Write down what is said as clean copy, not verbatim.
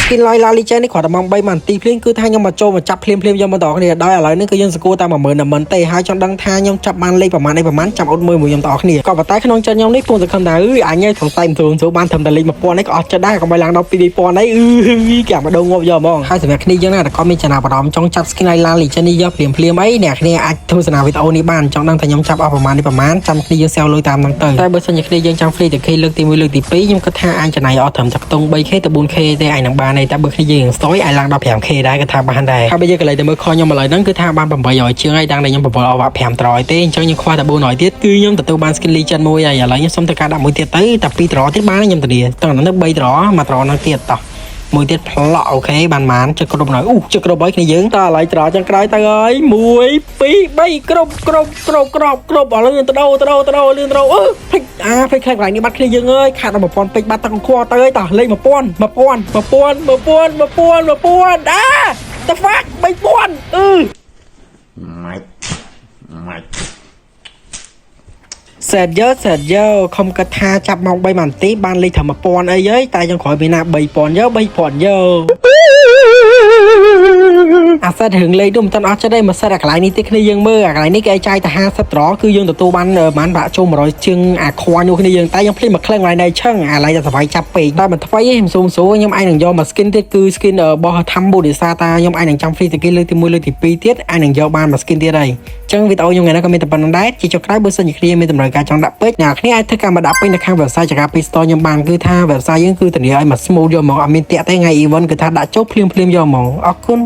skin ឡយឡាលីចេនេះគ្រាន់តែម៉ោង3ម៉ានទីភ្លាមគឺថាខ្ញុំមកចូលមកចាប់ភ្លាមយកមកតគ្នាដោយឥឡូវនេះគឺយើងស្គាល់តាម10000ទេហើយចង់ដឹងថាខ្ញុំចាប់បានលេខប្រមាណចាំអត់មើលមួយខ្ញុំតគ្នាក៏ប៉ុន្តែក្នុងចិត្តខ្ញុំនេះពងសង្ឃឹមថាអញថងតែមិនចូលបានត្រឹមតែលេខ1000នេះក៏អត់ចិត្តដែរក៏មិនឡើងដល់2000នេះគេមកដូងងាប់យកហ្មងហើយសម្រាប់គ្នាយើងណាតែក៏មានចំណាប់អារម្មណ៍ចង់ចាប់ skin ឡយឡាលីចេនេះយកភ្លាមអីអ្នកគ្នាអាចទស្សនាវីដេអូនេះបានចង់ដឹងថាខ្ញុំចាប់អស់ប្រមាណចាំគ្នាយើងសែវលុយតាមហ្នឹងទៅតែបើសិនជាគ្នាយើងចង់ free តែ K លើកទី1លើកទី2ខ្ញុំគិតថាអាចចំណាយអស់ត្រឹមតែខ្ទង់ 3K ទៅ 4K ទេអាចនឹងបានទេតែបើគ្នាយើងស្ទយអាចឡើងដល់ 5K ដែរក៏ថាបានដែរហើយបើយើងកន្លែងទៅមើលខខ្ញុំឥឡូវហ្នឹងគឺថាបាន800ជាងហើយដល់តែខ្ញុំប្រមូលអស់ 500ទេអញ្ចឹងខ្ញុំខ្វះតែ400ទៀតគឺខ្ញុំទទួលបាន skin legend មួយហើយឥឡូវខ្ញុំសុំទៅការដាក់មួយទៀតទៅតែ2ត្រទៀតបានខ្ញុំធានាតោះនៅ3ត្រមួយត្រហ្នឹងទៀតតោះមួយទៀតផ្លោះអូខេបានចិត្តគ្រប់នៅចិត្តគ្រប់ហើយគ្នាយើងតើឥឡូវត្រចឹងក្រោយទៅហើយ1 2 3គ្រប់ឥឡូវទៅដោលឿនទៅភ្លេចខ្លាចកន្លែងនេះបាត់គ្នាយើងអើយខាត់ដល់1000ពេជ្របាត់តកខ្វល់ទៅហើយតោះលេខ1000 the fuck 3000សេតយោខំគិតថាចាប់ម៉ោង3ម៉ានទីបានលេខត្រឹម1000អីហើយតែយើងក្រោយមានណា3000យោអាសេតរឿងលេខនោះមិនតាន់អស់ចិត្តទេមកសេតអាកន្លែងនេះទីគ្នាយើងមើលអាកន្លែងនេះគេឲ្យចាយតែ50ត្រគឺយើងទទួលបានបានប្រាក់ចូល100ជាងអាខ្វាញនោះគ្នាយើងតែយើងភ្លេចមកក្លែងកន្លែងណៃឆឹងអាឡៃតែសបាយចាប់ពេកតែមិនថ្មីទេខ្ញុំស៊ូខ្ញុំអាចនឹងយកមក skin ទៀតគឺ skin របស់ថាំបូឌីសាតាខ្ញុំអាចនឹងចាំ free skin លើកទី1លើកទី2ទៀតអាចនឹងយកបានមក skin ទៀតហើយអញ្ចឹងវីដេអូខ្ញុំថ្ងៃនេះក៏មានតែប៉ុណ្្នឹងដែរជាចុងក្រោយបើសិនជាគ្នាមានតម្រូវការចង់ដាក់ពេជ្រអ្នកគ្នាអាចធ្វើការមកដាក់ពេជ្រនៅខាង website ចកាពី store ខ្ញុំបានគឺថា website យើងគឺធានាឲ្យមក smooth យកមកអត់មានតាក់ទេថ្ងៃ event គឺថាដាក់ចុះភ្លាមយកហ្មងអរគុណ